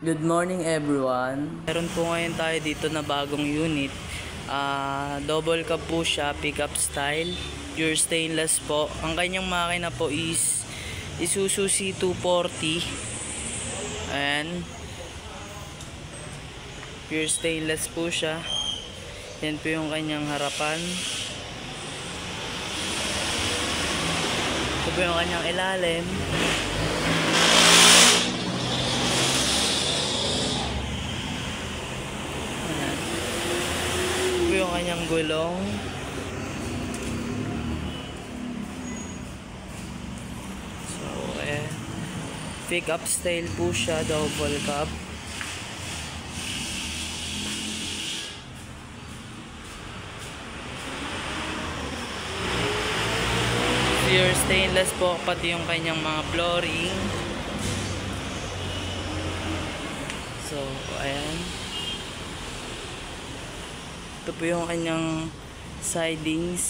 Good morning everyone. Meron po ngayon tayo dito na bagong unit. Double cab po siya, pickup style, pure stainless po. Ang kanyang makina po is Isuzu C240. Ayan. Pure stainless po siya. Yan po yung kanyang harapan. Ito po yung kanyang ilalim. Yung kanyang gulong. So, pick up style po siya, double cab. Pure stainless po, pati yung kanyang mga flooring. So, ayan. Ito po yung kanyang sidings.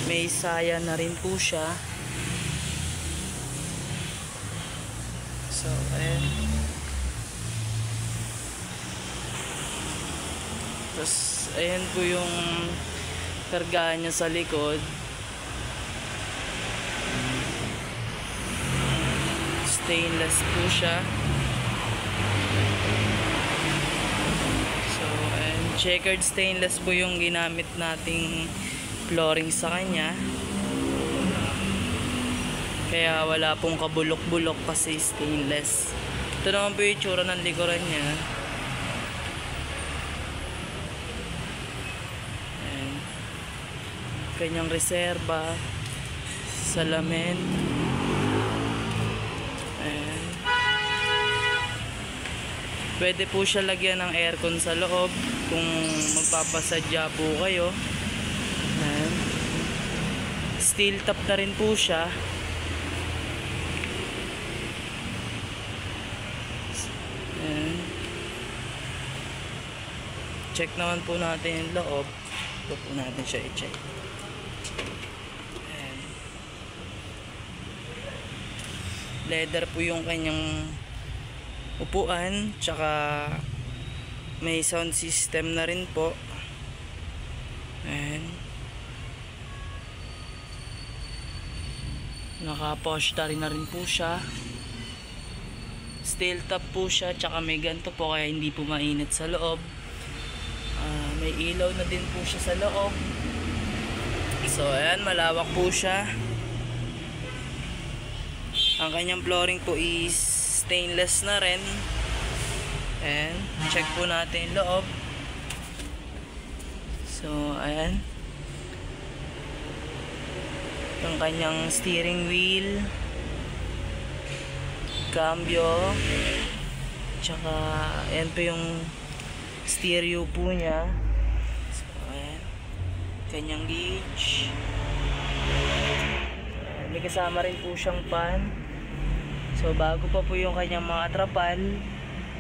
May saya na rin po siya. So, ayan. Tapos, ayan po yung kargahan niya sa likod. Stainless po siya. So, and checkered stainless po yung ginamit nating flooring sa kanya. Kaya wala pong kabulok-bulok kasi stainless. Ito naman po yung itsura ng likuran niya. Kanyang reserba, salamin. Ayan. Pwede po siya lagyan ng aircon sa loob kung magpapasadya po kayo. Ayan. Steel top na rin po siya. Ayan. Check naman po natin yung loob. Ito po natin siya i-check. Leather po yung kanyang upuan, tsaka may sound system na rin po. Ayan. Naka-push na rin po siya. Steel top po siya, tsaka may ganto po kaya hindi po mainit sa loob. May ilaw na din po siya sa loob. So ayan, malawak po siya. Ang kanyang flooring po is stainless na rin. And check po natin yung loob. So, ayan. Yung kanyang steering wheel. Cambio. Tsaka, ayan po yung stereo po niya. So, ayan. Kanyang gauge. May kasama rin po siyang pan. So bago pa po yung kanyang mga trapal,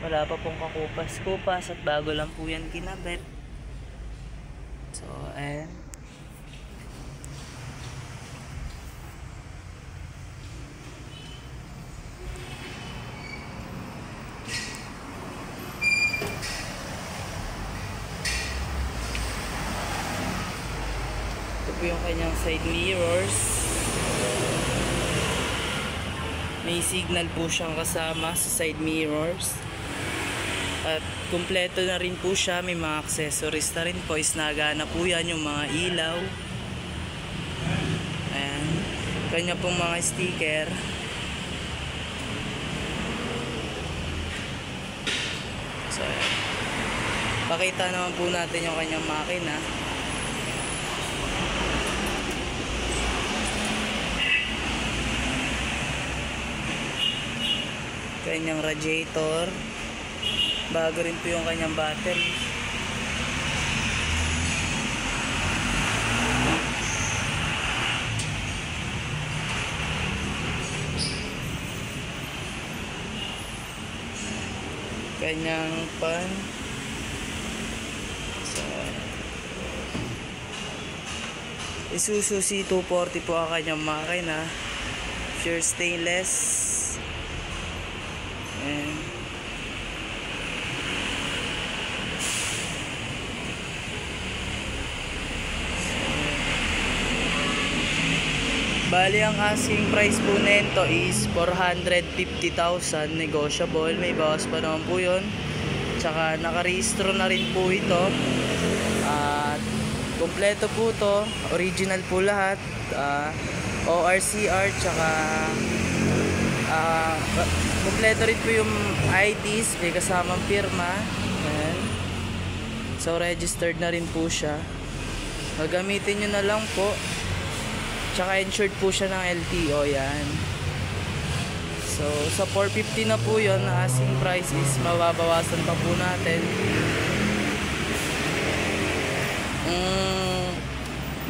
wala pa pong kakupas-kupas at bago lang po yan kinabit. So ayan. Ito po yung kanyang side mirrors. May signal po siyang kasama sa side mirrors. At kumpleto na rin po siya. May mga accessories na rin po. Isnagana po yan yung mga ilaw. Ayan. Kanya pong mga sticker. So, ayan. Pakita naman po natin yung kanyang makina. Kanyang radiator. Bago rin po yung kanyang battery. kanyang pan. Isuzu C240 po ang kanyang makina. Pure stainless. Ayan. Bali ang asking price po nito is 450,000, negotiable, may bawas pa naman po yun. Tsaka nakarehistro na rin po ito. At kompleto po to, original po lahat. ORCR, tsaka kompleto rin po yung IDs, may kasamang pirma. Ayan. So registered na rin po siya. Gagamitin nyo na lang po. Tsaka insured po siya ng LTO, yan. So sa 450 na po yun, na asking price is mababawasan pa po natin.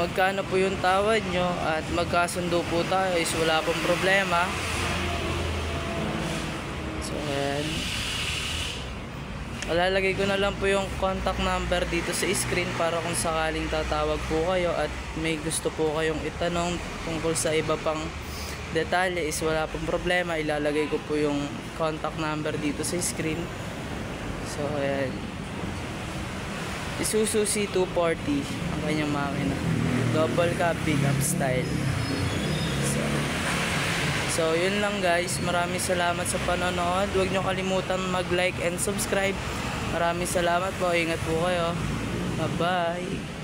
Magkano po yung tawad nyo at magkasundo po tayo is wala pong problema. So yan, lalagay ko na lang po yung contact number dito sa screen para kung sakaling tatawag po kayo at may gusto po kayong itanong tungkol sa iba pang detalye is wala pong problema, ilalagay ko po yung contact number dito sa screen. So ayan, Isuzu C240 ang kanyang makina, double cab pickup style. So yun lang guys, maraming salamat sa panonood. Huwag nyo kalimutan mag-like and subscribe. Maraming salamat po, ingat po kayo, bye bye.